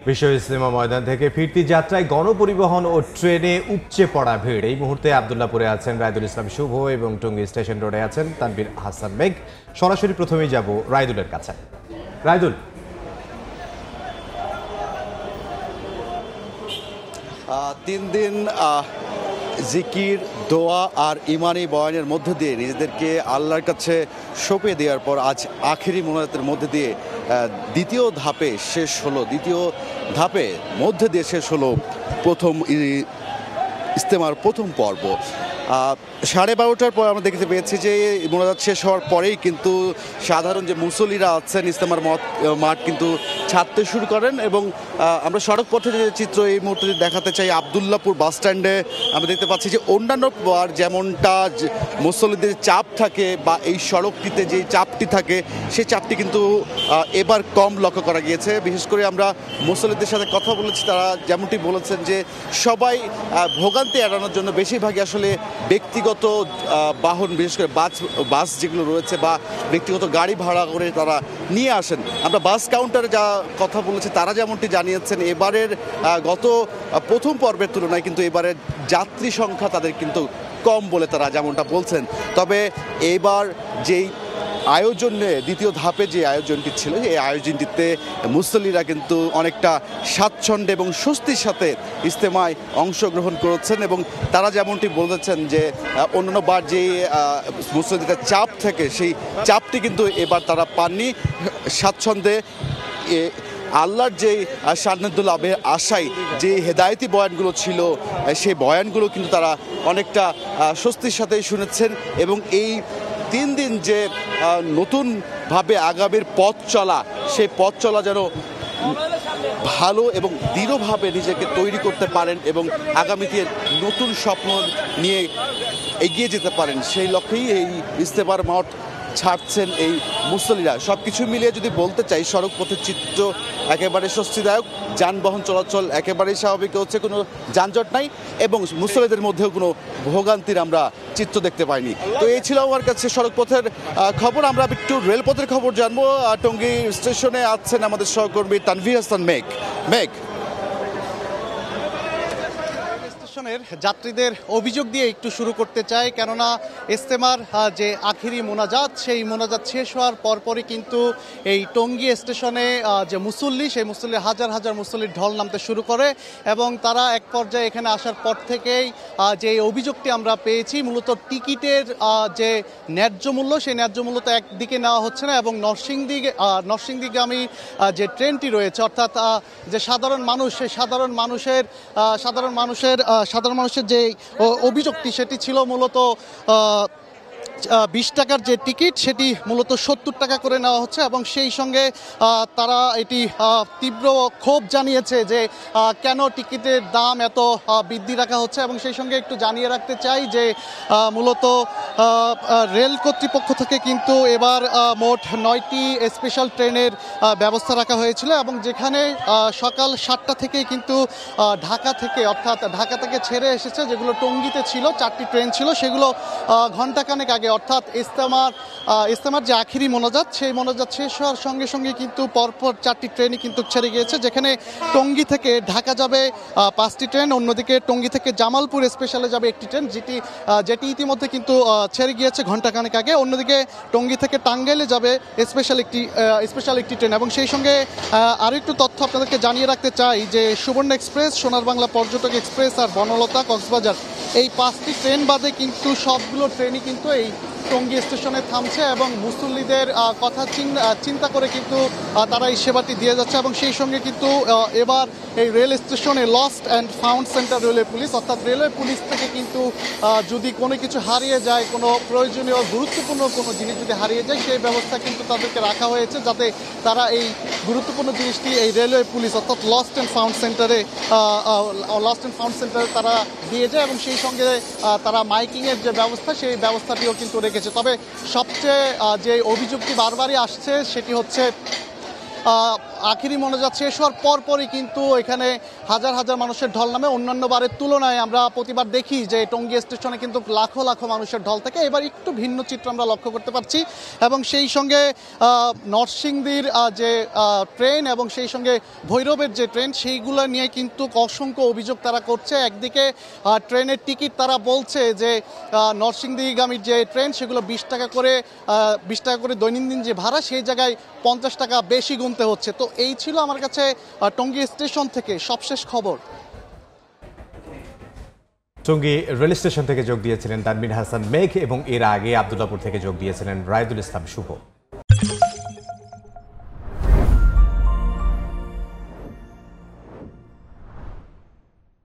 বিশ্ব ইজতেমা ময়দান থেকে ফিরতি যাত্রায় গণপরিবহন ও ট্রেনে উপচে পড়া ভিড়। এই মুহূর্তে আব্দুল্লাহপুরে আছেন রায়দুল ইসলাম শুভ এবং টঙ্গী স্টেশন রোডে আছেন তানভীর হাসান মেঘ। সরাসরি প্রথমেই যাব রায়দুলের কাছে। রায়দুল, 3 দিন জিকির, দোয়া আর ইমানি বয়ানের মধ্য দিয়ে নিজেদেরকে আল্লাহর কাছে সঁপে দেওয়ার পর আজ আখেরি মোনাজাতের মধ্যে দিয়ে দ্বিতীয় ধাপে শেষ হলো প্রথম ইজতেমার প্রথম পর্ব। 12:30টার পর আমরা দেখতে পেয়েছি যে মোনাজাত শেষ হওয়ার পরেই কিন্তু সাধারণ যে মুসল্লিরা আছেন ইজতেমার মাঠ কিন্তু ছাড়তে শুরু করেন এবং আমরা সড়ক পথে যে চিত্র এই মুহূর্তে দেখাতে চাই, আব্দুল্লাহপুর বাস স্ট্যান্ডে আমরা দেখতে পাচ্ছি যে অন্যান্য বার যেমনটা মুসল্লিদের চাপ থাকে বা এই সড়কটিতে যে চাপটি থাকে সেই চাপটি কিন্তু এবার কম লক্ষ্য করা গিয়েছে। বিশেষ করে আমরা মুসল্লিদের সাথে কথা বলেছি, তারা যেমনটি বলেছেন যে সবাই ভোগান্তি এড়ানোর জন্য বেশিরভাগই আসলে ব্যক্তিগত বাহন, বিশেষ করে বাস যেগুলো রয়েছে বা ব্যক্তিগত গাড়ি ভাড়া করে তারা নিয়ে আসেন। আমরা বাস কাউন্টারে যা কথা বলেছি তারা যেমনটি জানিয়েছেন এবারের গত প্রথম পর্বের তুলনায় কিন্তু এবারের যাত্রী সংখ্যা তাদের কিন্তু কম বলে তারা যেমনটা বলছেন। তবে এবার যেই আয়োজনে দ্বিতীয় ধাপে যে আয়োজনটি ছিল এই আয়োজনটিতে মুসল্লিরা কিন্তু অনেকটা স্বাচ্ছন্দ্য এবং স্বস্তির সাথে ইজতেমায় অংশগ্রহণ করেছেন এবং তারা যেমনটি বলেছেন যে অন্যান্য বার যে মুসল্লিদের চাপ থাকে সেই চাপটি কিন্তু এবার তারা পাননি। স্বাচ্ছন্দ্যে আল্লাহর যে সান্নিধ্য লাভের আশায় যে হেদায়েতি বয়ানগুলো ছিল সেই বয়ানগুলো কিন্তু তারা অনেকটা স্বস্তির সাথেই শুনেছেন এবং এই 3 দিন যে নতুনভাবে আগামীর পথ চলা, সেই পথ চলা যেন ভালো এবং দৃঢ়ভাবে নিজেকে তৈরি করতে পারেন এবং আগামীতে নতুন স্বপ্ন নিয়ে এগিয়ে যেতে পারেন, সেই লক্ষ্যেই এই ইজতেমার মাঠ ছাড়ছেন এই মুসল্লিরা। সব কিছু মিলিয়ে যদি বলতে চাই, সড়ক পথের চিত্র একেবারে স্বস্তিদায়ক, যানবাহন চলাচল একেবারেই স্বাভাবিক হচ্ছে, কোনো যানজট নাই এবং মুসল্লিদের মধ্যেও কোনো ভোগান্তির আমরা চিত্র দেখতে পাইনি। তো এই ছিল আমার কাছে সড়ক পথের খবর। আমরা একটু রেলপথের খবর জানবো। টঙ্গী স্টেশনে আছেন আমাদের সহকর্মী তানভীর হাসান মেঘ। যাত্রীদের অভিযোগ দিয়ে একটু শুরু করতে চাই, কেননা ইজতেমার যে আখিরি মোনাজাত, সেই মোনাজাত শেষ হওয়ার পরপরই কিন্তু এই টঙ্গী স্টেশনে যে মুসল্লি, সেই মুসল্লি হাজার হাজার মুসল্লির ঢল নামতে শুরু করে এবং তারা এক পর্যায়ে এখানে আসার পর থেকেই যে অভিযোগটি আমরা পেয়েছি, মূলত টিকিটের যে ন্যায্য মূল্য, সেই ন্যায্য মূল্য তো একদিকে নেওয়া হচ্ছে না এবং নরসিংদীগামী যে ট্রেনটি রয়েছে, অর্থাৎ যে সাধারণ মানুষ, সেই সাধারণ মানুষের যে অভিযোগটি সেটি ছিল মূলত 20 টাকার যে টিকিট সেটি মূলত 70 টাকা করে নেওয়া হচ্ছে এবং সেই সঙ্গে তারা এটি তীব্র ক্ষোভ জানিয়েছে যে কেন টিকিটের দাম এত বৃদ্ধি রাখা হচ্ছে। এবং সেই সঙ্গে একটু জানিয়ে রাখতে চাই যে মূলত রেল কর্তৃপক্ষ থেকে কিন্তু এবার মোট 9টি স্পেশাল ট্রেনের ব্যবস্থা রাখা হয়েছিল এবং যেখানে সকাল 7টা থেকেই কিন্তু ঢাকা থেকে ছেড়ে এসেছে, যেগুলো টঙ্গীতে ছিল 4টি ট্রেন ছিল, সেগুলো ঘণ্টাখানেক আগে, অর্থাৎ ইজতেমার যে আখিরি মোনাজাত, সেই মোনাজাত শেষ হওয়ার সঙ্গে সঙ্গে কিন্তু পরপর 4টি ট্রেনই কিন্তু ছেড়ে গিয়েছে। যেখানে টঙ্গী থেকে ঢাকা যাবে 5টি ট্রেন, অন্যদিকে টঙ্গী থেকে জামালপুর স্পেশালে যাবে 1টি ট্রেন, যেটি ইতিমধ্যে কিন্তু ছেড়ে গিয়েছে ঘণ্টাখানেক আগে। অন্যদিকে টঙ্গী থেকে টাঙ্গাইলে যাবে স্পেশাল একটি ট্রেন। এবং সেই সঙ্গে আরও একটু তথ্য আপনাদেরকে জানিয়ে রাখতে চাই যে সুবর্ণ এক্সপ্রেস, সোনার বাংলা পর্যটক এক্সপ্রেস আর বনলতা কক্সবাজার, এই 5টি ট্রেন বাদে কিন্তু সবগুলো ট্রেনই কিন্তু এই টঙ্গী স্টেশনে থামছে এবং মুসল্লিদের কথা চিন্তা করে কিন্তু তারা এই সেবাটি দিয়ে যাচ্ছে। এবং সেই সঙ্গে কিন্তু এবার এই রেল স্টেশনে lost and found centre railway police, অর্থাৎ রেলওয়ে পুলিশ থেকে কিন্তু যদি কোনো কিছু হারিয়ে যায়, কোনো প্রয়োজনীয় গুরুত্বপূর্ণ কোনো জিনিস যদি হারিয়ে যায়, সেই ব্যবস্থা কিন্তু তাদেরকে রাখা হয়েছে যাতে তারা এই গুরুত্বপূর্ণ জিনিসটি এই রেলওয়ে পুলিশ অর্থাৎ লস্ট অ্যান্ড ফাউন্ড সেন্টারে তারা দিয়ে যায় এবং সেই সঙ্গে তারা মাইকিংয়ের যে ব্যবস্থা, সেই ব্যবস্থাটিও কিন্তু রেখেছে। তবে সবচেয়ে যে অভিযোগটি বারবারই আসছে সেটি হচ্ছে আখেরি মোনাজাত শেষ হওয়ার পরপরই কিন্তু এখানে হাজার হাজার মানুষের ঢল নামে। অন্যান্য বারের তুলনায় আমরা প্রতিবার দেখি যে টঙ্গী স্টেশনে কিন্তু লাখো লাখো মানুষের ঢল থাকে, এবার একটু ভিন্ন চিত্র আমরা লক্ষ্য করতে পারছি। এবং সেই সঙ্গে নরসিংদীর যে ট্রেন এবং সেই সঙ্গে ভৈরবের যে ট্রেন, সেইগুলো নিয়ে কিন্তু অসংখ্য অভিযোগ তারা করছে। একদিকে ট্রেনের টিকিট তারা বলছে যে নরসিংদীগামী যে ট্রেন সেগুলো 20 টাকা করে দৈনন্দিন যে ভাড়া, সেই জায়গায় 50 টাকা বেশি গুনতে হচ্ছে। তো এই ছিল আমার কাছে টঙ্গী স্টেশন থেকে সবশেষ খবর। টঙ্গী রেল স্টেশন থেকে যোগ দিয়েছিলেন তানভীর হাসান মেঘ এবং এর আগে আব্দুল্লাহপুর থেকে যোগ দিয়েছিলেন রায়দুল ইসলাম শুভ।